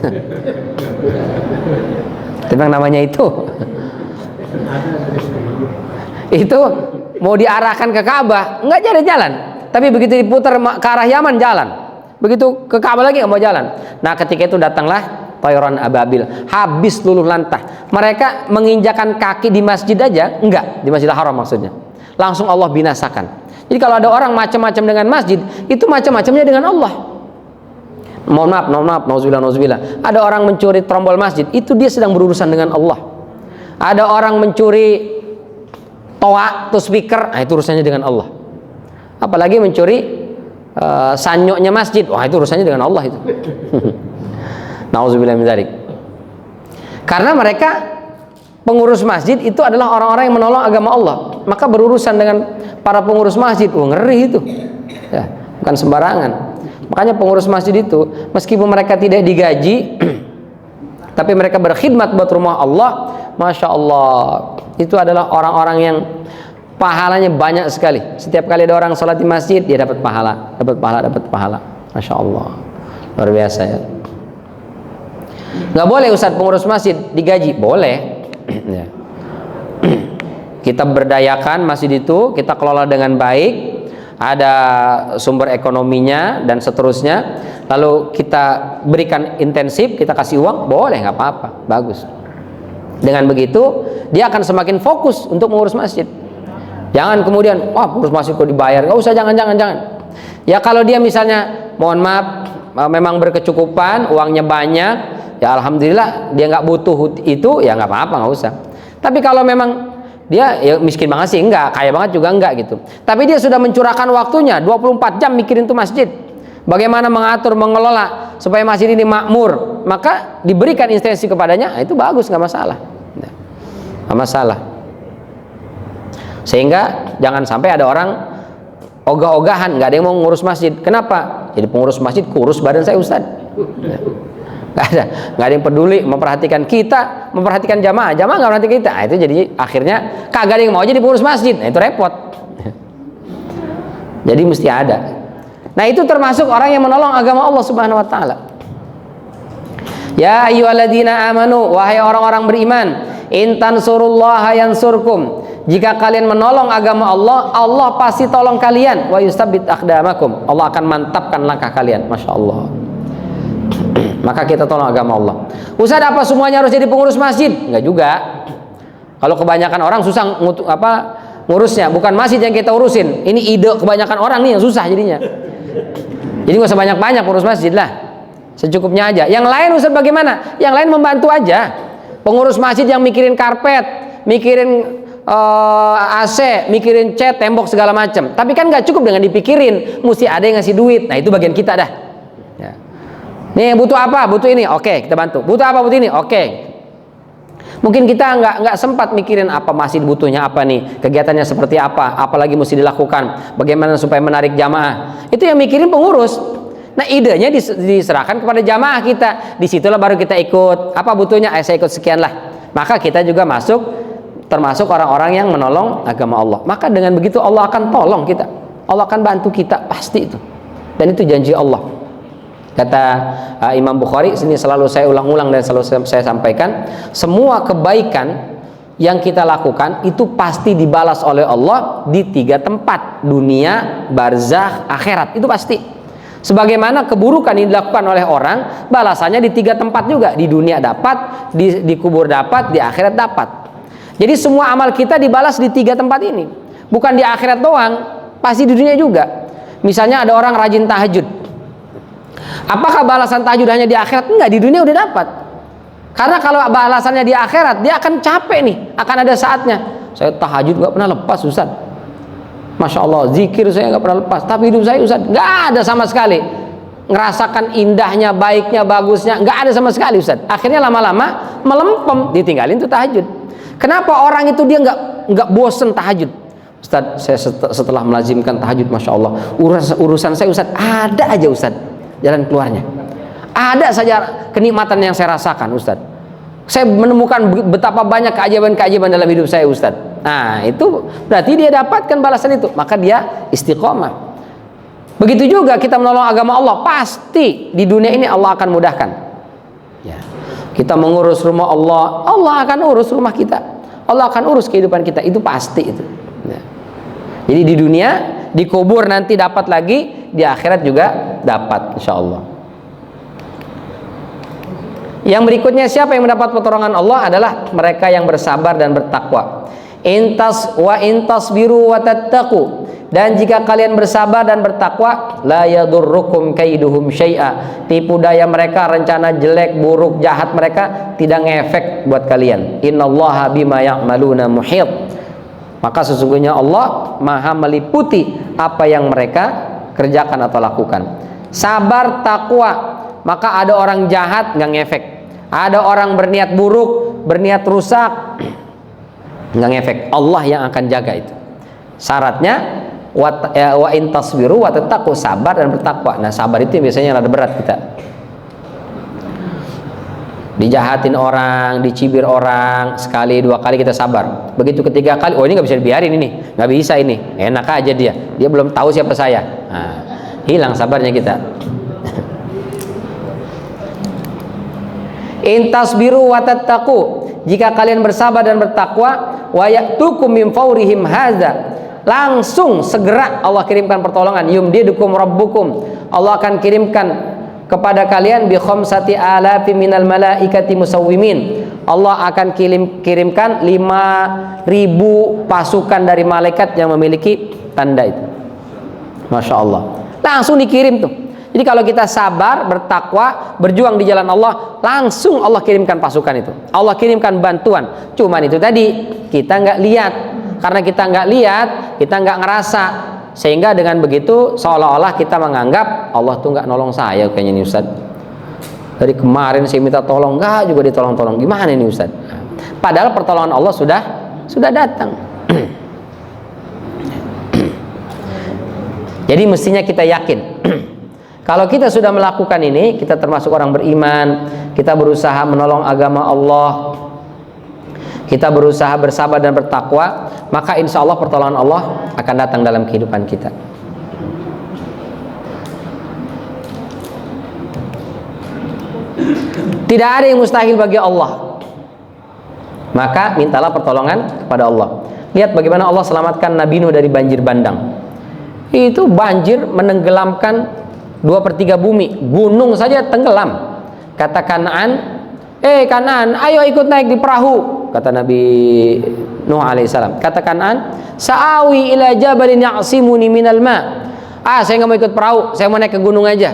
Memang namanya itu. Itu mau diarahkan ke Ka'bah, nggak jalan-jalan. Tapi begitu diputar ke arah Yaman jalan. Begitu ke Ka'bah lagi nggak mau jalan. Nah ketika itu datanglah Tayran Ababil, habis luluh lantah. Mereka menginjakan kaki di masjid aja, enggak, di Masjidil Haram maksudnya. Langsung Allah binasakan. Jadi kalau ada orang macam-macam dengan masjid, itu macam-macamnya dengan Allah. Mohon maaf, nauzubillah. Ada orang mencuri trombol masjid, itu dia sedang berurusan dengan Allah. Ada orang mencuri toa atau speaker, nah itu urusannya dengan Allah. Apalagi mencuri sanyoknya masjid, wah itu urusannya dengan Allah itu. Nauzubillah min dzalik. Karena mereka pengurus masjid itu adalah orang-orang yang menolong agama Allah, maka berurusan dengan para pengurus masjid, ngeri itu. Ya, bukan sembarangan. Makanya pengurus masjid itu meskipun mereka tidak digaji, tapi mereka berkhidmat buat rumah Allah, masya Allah, itu adalah orang-orang yang pahalanya banyak sekali. Setiap kali ada orang sholat di masjid, dia dapat pahala. Masya Allah, luar biasa ya. Nggak boleh Ustadz pengurus masjid digaji, boleh. Ya. Kita berdayakan masjid itu, kita kelola dengan baik, ada sumber ekonominya dan seterusnya. Lalu kita berikan intensif, kita kasih uang, boleh, nggak apa-apa, bagus. Dengan begitu, dia akan semakin fokus untuk mengurus masjid. Jangan kemudian, wah pengurus masjid kok dibayar, nggak usah, jangan. Ya kalau dia misalnya, mohon maaf, memang berkecukupan, uangnya banyak, ya alhamdulillah, dia nggak butuh itu, ya nggak apa-apa, nggak usah. Tapi kalau memang dia ya miskin banget sih, enggak, kaya banget juga enggak gitu. Tapi dia sudah mencurahkan waktunya 24 jam mikirin tuh masjid. Bagaimana mengatur, mengelola supaya masjid ini makmur, maka diberikan instruksi kepadanya, itu bagus, nggak masalah. Nggak masalah. Sehingga jangan sampai ada orang ogah-ogahan, nggak ada yang mau ngurus masjid. Kenapa? Jadi pengurus masjid kurus badan saya Ustaz. Nggak ada yang peduli memperhatikan kita, memperhatikan jamaah nggak memperhatikan kita. Nah, itu jadi akhirnya kagak ada yang mau jadi pengurus masjid. Nah, itu repot. Jadi mesti ada. Nah, itu termasuk orang yang menolong agama Allah Subhanahu wa taala. Ya ayyuhalladzina amanu, wahai orang-orang beriman, in tansurullaha yansurkum. Jika kalian menolong agama Allah, Allah pasti tolong kalian. Wa yustabbit aqdamakum. Allah akan mantapkan langkah kalian. Masya Allah. Maka kita tolong agama Allah. Ustaz, apa semuanya harus jadi pengurus masjid? Enggak juga. Kalau kebanyakan orang susah ngurusnya, bukan masjid yang kita urusin. Ini ide kebanyakan orang nih yang susah jadinya. Jadi nggak usah banyak-banyak pengurus masjid lah. Secukupnya aja. Yang lain Ustaz bagaimana? Yang lain membantu aja. Pengurus masjid yang mikirin karpet, mikirin AC, mikirin cat, tembok segala macam. Tapi kan nggak cukup dengan dipikirin, mesti ada yang ngasih duit. Nah itu bagian kita dah. Ya. Nih butuh apa? Butuh ini. Oke, kita bantu. Butuh apa? Butuh ini. Oke. Mungkin kita nggak sempat mikirin apa masih butuhnya apa nih, kegiatannya seperti apa, apalagi mesti dilakukan, bagaimana supaya menarik jamaah. Itu yang mikirin pengurus. Nah, idenya diserahkan kepada jamaah kita. Disitulah baru kita ikut. Apa butuhnya? Saya ikut sekian lah. Maka kita juga termasuk orang-orang yang menolong agama Allah. Maka dengan begitu Allah akan tolong kita. Allah akan bantu kita, pasti itu. Dan itu janji Allah. Kata Imam Bukhari, sini selalu saya ulang-ulang dan selalu saya sampaikan, semua kebaikan yang kita lakukan itu pasti dibalas oleh Allah di 3 tempat, dunia, barzakh, akhirat. Itu pasti. Sebagaimana keburukan yang dilakukan oleh orang, balasannya di 3 tempat juga, di dunia dapat, di kubur dapat, di akhirat dapat. Jadi semua amal kita dibalas di 3 tempat ini, bukan di akhirat doang, pasti di dunia juga. Misalnya ada orang rajin tahajud, apakah balasan tahajud hanya di akhirat? Enggak, di dunia udah dapat. Karena kalau balasannya di akhirat, dia akan capek nih, akan ada saatnya. Saya tahajud nggak pernah lepas, Ustaz. Masya Allah, zikir saya nggak pernah lepas, tapi hidup saya, Ustaz, nggak ada sama sekali ngerasakan indahnya, baiknya, bagusnya, nggak ada sama sekali, Ustaz. Akhirnya lama-lama melempem, ditinggalin tuh tahajud. Kenapa orang itu dia nggak bosen tahajud? Ustaz, saya setelah melazimkan tahajud, Masya Allah, urusan saya, Ustaz, ada aja, Ustaz, jalan keluarnya. Ada saja kenikmatan yang saya rasakan, Ustaz. Saya menemukan betapa banyak keajaiban-keajaiban dalam hidup saya, Ustaz. Nah, itu berarti dia dapatkan balasan itu, maka dia istiqomah. Begitu juga kita menolong agama Allah, pasti di dunia ini Allah akan mudahkan. Ya. Kita mengurus rumah Allah, Allah akan urus rumah kita. Allah akan urus kehidupan kita, itu pasti itu. Ya. Jadi di dunia, di kubur nanti dapat lagi, di akhirat juga dapat, insya Allah. Yang berikutnya, siapa yang mendapat pertolongan Allah adalah mereka yang bersabar dan bertakwa. Intas biru wa tattaqu, dan jika kalian bersabar dan bertakwa, la yadurrukum kaiduhum syai'a, tipu daya mereka, rencana jelek, buruk, jahat mereka tidak ngefek buat kalian. Innallaha bima ya'maluna muhit, maka sesungguhnya Allah maha meliputi apa yang mereka kerjakan atau lakukan. Sabar, takwa, maka ada orang jahat nggak ngefek, ada orang berniat buruk, berniat rusak, nggak ngefek. Allah yang akan jaga itu. Syaratnya wa in tasbiru wa tattaqu, sabar dan bertakwa. Nah, sabar itu biasanya rada berat kita. Dijahatin orang, dicibir orang, sekali dua kali kita sabar. Begitu ketiga kali, oh ini nggak bisa dibiarin, ini nggak bisa, ini enak aja dia belum tahu siapa saya. Nah, hilang sabarnya kita. In tasbiru wa tattaqu, jika kalian bersabar dan bertakwa, wa ya'tukum min fawrihim hadza, langsung segera Allah kirimkan pertolongan. Yumdidukum rabbukum, Allah akan kirimkan kepada kalian bi khamsati alafi minal malaikati musawwimin, Allah akan kirimkan 5.000 pasukan dari malaikat yang memiliki tanda itu. Masya Allah, langsung dikirim tuh. Jadi kalau kita sabar, bertakwa, berjuang di jalan Allah, langsung Allah kirimkan pasukan itu, Allah kirimkan bantuan. Cuman itu tadi, kita nggak lihat. Karena kita nggak lihat, kita nggak ngerasa, sehingga dengan begitu seolah-olah kita menganggap Allah tuh nggak nolong saya kayaknya nih, Ustaz. Dari kemarin saya minta tolong, nggak juga ditolong-tolong. Gimana nih, Ustaz? Padahal pertolongan Allah sudah datang. Jadi mestinya kita yakin. Kalau kita sudah melakukan ini, kita termasuk orang beriman, kita berusaha menolong agama Allah, kita berusaha bersabar dan bertakwa, maka insya Allah pertolongan Allah akan datang dalam kehidupan kita. Tidak ada yang mustahil bagi Allah, maka mintalah pertolongan kepada Allah. Lihat bagaimana Allah selamatkan Nabi Nuh dari banjir bandang. Itu banjir menenggelamkan 2/3 bumi, gunung saja tenggelam. Kata Kanaan, Kanaan, ayo ikut naik di perahu. Kata Nabi Nuh alaihissalam, kata Kanaan, sa'awi ila jabalin ya'simuni minal ma. Saya nggak mau ikut perahu, saya mau naik ke gunung aja.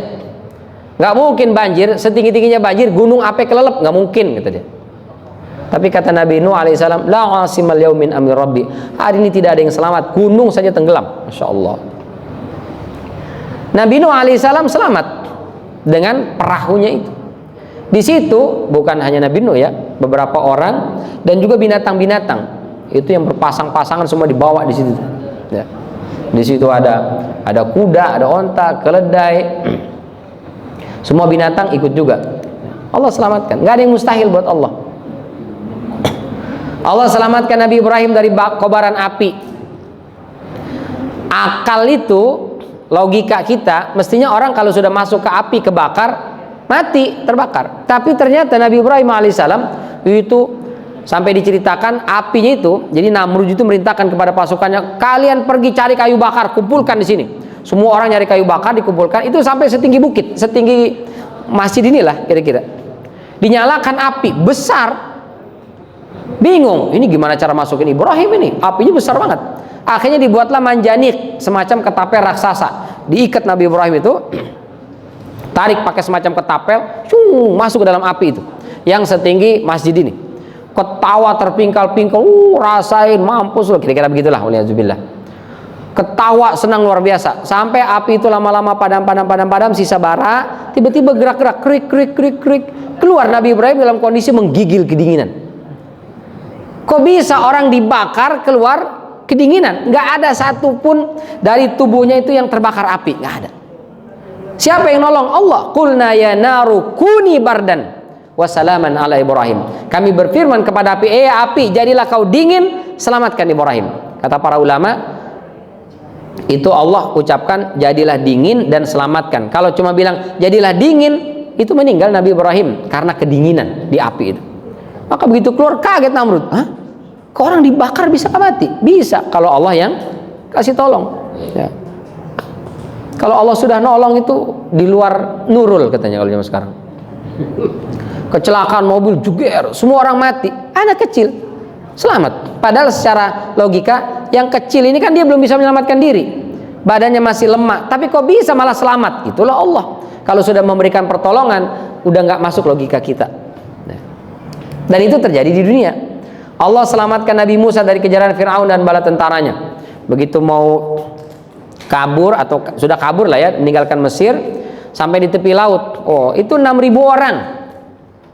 Nggak mungkin banjir, setinggi-tingginya banjir, gunung ape kelelep, nggak mungkin, kata dia. Tapi kata Nabi Nuh alaihissalam, la asimal yaumin amir rabbi, hari ini tidak ada yang selamat, gunung saja tenggelam. Masya Allah. Nabi Nuh alaihissalam selamat. dengan perahunya itu. Di situ bukan hanya Nabi Nuh ya, beberapa orang dan juga binatang-binatang itu yang berpasang-pasangan semua dibawa di situ. Ya. Di situ ada kuda, ada onta, keledai, semua binatang ikut juga. Allah selamatkan, nggak ada yang mustahil buat Allah. Allah selamatkan Nabi Ibrahim dari kobaran api. Akal itu, logika kita, mestinya orang kalau sudah masuk ke api, kebakar, mati, terbakar. Tapi ternyata Nabi Ibrahim alaihissalam itu sampai diceritakan apinya itu, jadi Namrud itu merintahkan kepada pasukannya, kalian pergi cari kayu bakar, kumpulkan di sini. Semua orang nyari kayu bakar, dikumpulkan. Itu sampai setinggi bukit, setinggi masjid inilah kira-kira. Dinyalakan api besar. Bingung, ini gimana cara masukin Ibrahim ini? Apinya besar banget. Akhirnya dibuatlah manjanik, semacam ketapel raksasa. Diikat Nabi Ibrahim itu, tarik pakai semacam ketapel, masuk ke dalam api itu, yang setinggi masjid ini. Ketawa terpingkal-pingkal, rasain mampus loh, kira-kira begitulah. Waliyahzubillah. Ketawa senang luar biasa, sampai api itu lama-lama padam, sisa bara, tiba-tiba gerak-gerak, krik, keluar Nabi Ibrahim dalam kondisi menggigil kedinginan. Kok bisa orang dibakar keluar kedinginan? Nggak ada satupun dari tubuhnya itu yang terbakar api, nggak ada. Siapa yang nolong? Allah. Qulna ya naru kuni bardan wasalaman ala Ibrahim. Kami berfirman kepada api, api jadilah kau dingin, selamatkan Ibrahim. Kata para ulama, itu Allah ucapkan jadilah dingin dan selamatkan. Kalau cuma bilang jadilah dingin, itu meninggal Nabi Ibrahim karena kedinginan di api itu. Maka begitu keluar kaget Namrud. Hah? Kok orang dibakar bisa mati? Bisa kalau Allah yang kasih tolong. Ya. Kalau Allah sudah nolong itu di luar nurul katanya kalau zaman sekarang. Kecelakaan mobil juger, semua orang mati, anak kecil selamat. Padahal secara logika yang kecil ini kan dia belum bisa menyelamatkan diri, badannya masih lemah, tapi kok bisa malah selamat? Itulah Allah. Kalau sudah memberikan pertolongan, udah nggak masuk logika kita. Dan itu terjadi di dunia. Allah selamatkan Nabi Musa dari kejaran Fir'aun dan bala tentaranya. Begitu mau kabur atau sudah kabur lah ya, meninggalkan Mesir, sampai di tepi laut. Oh, itu 6.000 orang.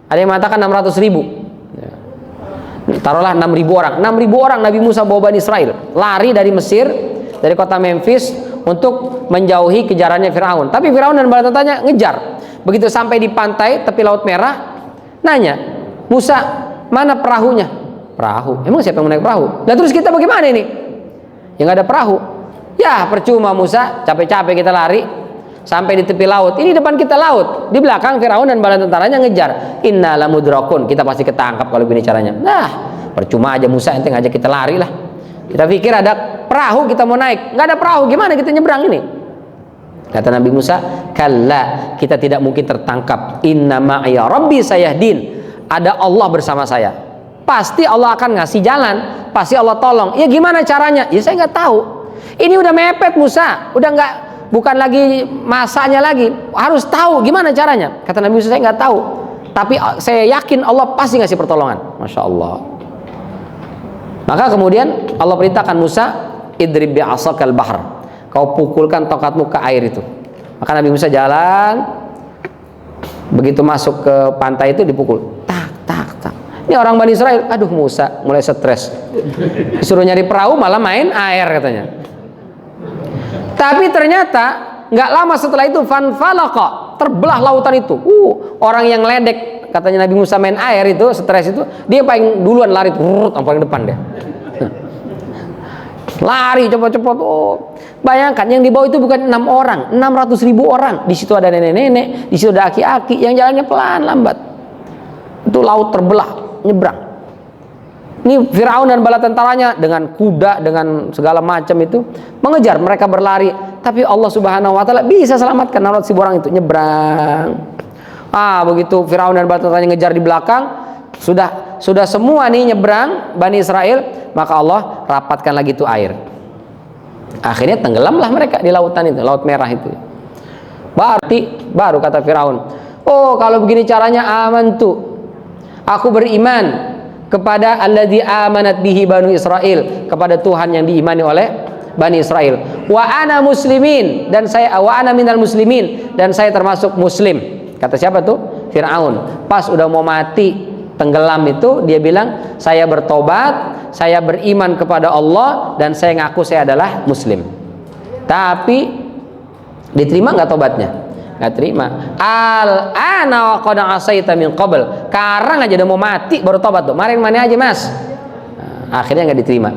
Ada yang mengatakan 600.000. Taruhlah 6.000 orang. 6.000 orang Nabi Musa bawa Bani Israel lari dari Mesir, dari kota Memphis untuk menjauhi kejarannya Firaun. Tapi Firaun dan bala tentaranya ngejar. Begitu sampai di pantai tepi Laut Merah, nanya, Musa, mana perahunya? Perahu? Emang siapa yang mau naik perahu? Lah terus kita bagaimana ini? Ya nggak ada perahu. Ya percuma Musa, capek-capek kita lari sampai di tepi laut. Ini depan kita laut, di belakang Firaun dan bala tentaranya ngejar. Inna lamudrakun, kita pasti ketangkap kalau begini caranya. Nah, percuma aja Musa, ente ngajak kita lari lah. Kita pikir ada perahu kita mau naik, nggak ada perahu, gimana kita nyebrang ini? Kata Nabi Musa, kalla, kita tidak mungkin tertangkap. Inna ma'iya rabbi sayahdin, ada Allah bersama saya. Pasti Allah akan ngasih jalan, pasti Allah tolong. Ya gimana caranya? Ya saya nggak tahu. Ini udah mepet Musa, udah nggak, bukan lagi masanya lagi, harus tahu gimana caranya. Kata Nabi Musa, saya nggak tahu, tapi saya yakin Allah pasti ngasih pertolongan. Masya Allah. Maka kemudian Allah perintahkan Musa, idrib bi'asakal bahr, kau pukulkan tongkatmu ke air itu. Maka Nabi Musa jalan, begitu masuk ke pantai itu dipukul, tak. Ini orang Bani Israel, aduh Musa mulai stres, disuruh nyari perahu malah main air katanya. Tapi ternyata nggak lama setelah itu fanfalaqa, terbelah lautan itu. Orang yang ledek, katanya Nabi Musa main air itu, stres itu, dia paling duluan lari, paling depan deh. Lari cepet-cepet. Bayangkan yang di bawah itu bukan 6 orang, 600.000 orang. Di situ ada nenek-nenek, di situ ada aki-aki yang jalannya pelan lambat. Itu laut terbelah, nyebrang. Ini Firaun dan bala tentaranya dengan kuda, dengan segala macam itu mengejar, mereka berlari, tapi Allah Subhanahu wa taala bisa selamatkan 600.000 orang itu nyebrang. Begitu Firaun dan bala tentaranya ngejar di belakang, sudah semua nih nyebrang Bani Israel, maka Allah rapatkan lagi itu air. Akhirnya tenggelamlah mereka di lautan itu, Laut Merah itu. Baru kata Firaun, kalau begini caranya amantu, aku beriman kepada alladzi amanat bihi Banu Israel, kepada Tuhan yang diimani oleh Bani Israel. wa ana muslimin, dan saya wa ana minal muslimin, dan saya termasuk muslim. Kata siapa tuh? Fir'aun. Pas udah mau mati tenggelam itu dia bilang, saya bertobat, saya beriman kepada Allah, dan saya ngaku saya adalah muslim. Tapi diterima nggak tobatnya? Nggak terima. Al-ana wa qad asaita min qabl. Sekarang aja udah mau mati baru tobat tuh. Kemarin mana aja mas? Nah, akhirnya nggak diterima.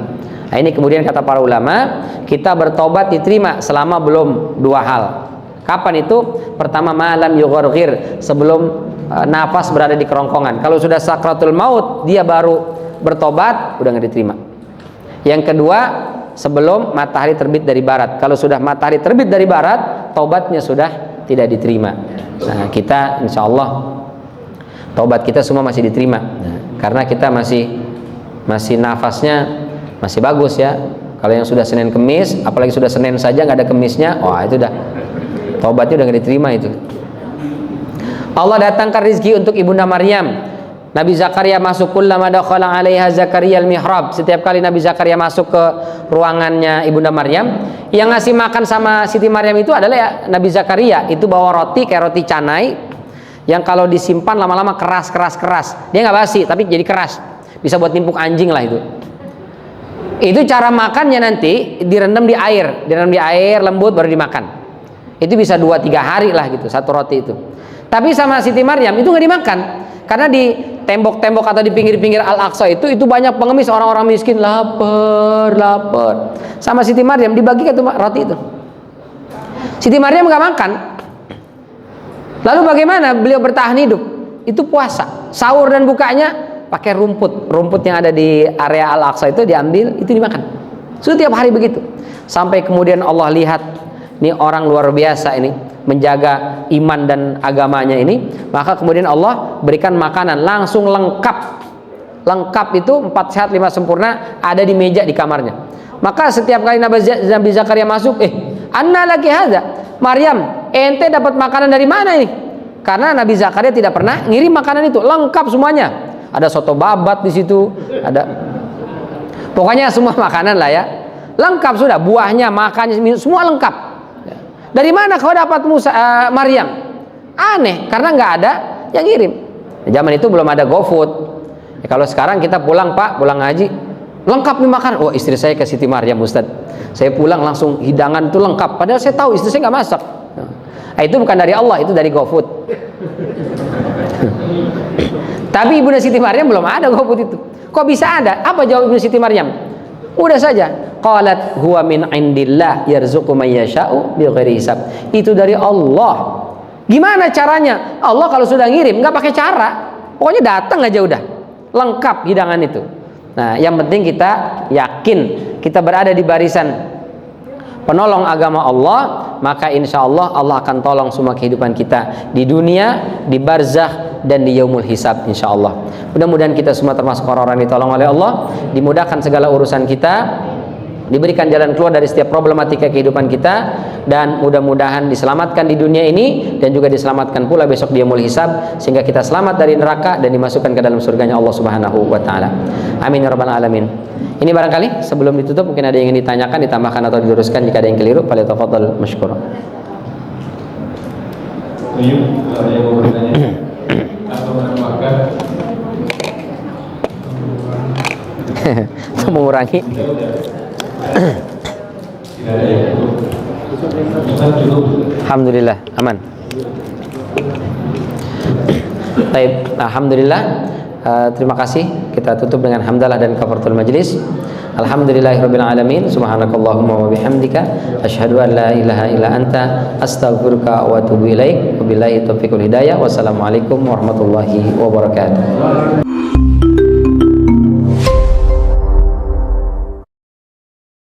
Nah, ini kemudian kata para ulama, kita bertobat diterima selama belum dua hal. Kapan itu? Pertama, malam yugharghir, sebelum nafas berada di kerongkongan. Kalau sudah sakratul maut dia baru bertobat, udah nggak diterima. Yang kedua, sebelum matahari terbit dari barat. Kalau sudah matahari terbit dari barat, tobatnya sudah tidak diterima. Nah, kita insya Allah tobat kita semua masih diterima. Nah, karena kita masih nafasnya masih bagus ya. Kalau yang sudah Senin Kemis, apalagi sudah Senin saja nggak ada Kemisnya, wah itu dah tobatnya udah nggak diterima itu. Allah datangkan rizki untuk ibunda Maryam. Nabi Zakaria masuk, kullama dakhala 'alaiha Zakaria al-mihrab. Setiap kali Nabi Zakaria masuk ke ruangannya ibunda Maryam, yang ngasih makan sama Siti Maryam itu adalah ya, Nabi Zakaria. Itu bawa roti kayak roti canai yang kalau disimpan lama-lama keras. Dia nggak basi tapi jadi keras. Bisa buat nimpuk anjing lah itu. Itu cara makannya nanti direndam di air lembut baru dimakan. Itu bisa 2-3 hari lah gitu satu roti itu. Tapi sama Siti Maryam itu nggak dimakan karena di tembok-tembok atau di pinggir-pinggir Al-Aqsa itu banyak pengemis, orang-orang miskin lapar. Sama Siti Maryam dibagikan tuh roti itu. Siti Maryam nggak makan. Lalu bagaimana beliau bertahan hidup? Itu puasa. Sahur dan bukanya pakai rumput yang ada di area Al-Aqsa itu diambil, itu dimakan. Setiap hari begitu. Sampai kemudian Allah lihat, ini orang luar biasa ini, menjaga iman dan agamanya ini. Maka kemudian Allah berikan makanan langsung lengkap itu 4 sehat 5 sempurna ada di meja di kamarnya. Maka setiap kali Nabi Zakaria masuk, anna laki hadza, Maryam, ente dapat makanan dari mana ini? Karena Nabi Zakaria tidak pernah ngirim makanan itu, lengkap semuanya. Ada soto babat di situ, ada pokoknya semua makanan lah ya, lengkap sudah, buahnya, makannya, semua lengkap. Dari mana kau dapat Maryam? Aneh, karena nggak ada yang ngirim. Zaman itu belum ada GoFood. Ya, kalau sekarang kita pulang Pak, pulang ngaji, lengkap nih makan. Oh, istri saya ke Siti Maryam Ustaz. Saya pulang langsung hidangan itu lengkap. Padahal saya tahu istri saya nggak masak. Nah, itu bukan dari Allah, itu dari GoFood. Tapi Ibunda Siti Maryam belum ada GoFood itu. Kok bisa ada? Apa jawab Ibunda Siti Maryam? Udah saja. Qalat huwa min indillah yarzuqu may yasha'u bighairi hisab. Itu dari Allah. Gimana caranya? Allah kalau sudah ngirim nggak pakai cara. Pokoknya datang aja udah. Lengkap hidangan itu. Nah, yang penting kita yakin kita berada di barisan penolong agama Allah, maka insya Allah Allah akan tolong semua kehidupan kita di dunia, di barzakh, dan di yaumul hisab insya Allah. Mudah-mudahan kita semua termasuk orang-orang ditolong oleh Allah, dimudahkan segala urusan kita, diberikan jalan keluar dari setiap problematika kehidupan kita, dan mudah-mudahan diselamatkan di dunia ini dan juga diselamatkan pula besok di yaumul hisab, sehingga kita selamat dari neraka dan dimasukkan ke dalam surganya Allah Subhanahu wa taala. Amin ya rabbal alamin. Ini barangkali sebelum ditutup mungkin ada yang ingin ditanyakan, ditambahkan atau diluruskan. Jika ada yang keliru, falyatafadhal mashkura. Ada yang mau bertanya atau menambahkan? Untuk mengurangi. Alhamdulillah aman. Baik, alhamdulillah. Terima kasih. Kita tutup dengan hamdalah dan kafaratul majlis. Alhamdulillahirabbil alamin. Subhanakallahumma wa bihamdika asyhadu an la ilaha illa anta astaghfiruka wa atubu ilaik. Wabillahi taufiqul hidayah. Wassalamualaikum warahmatullahi wabarakatuh.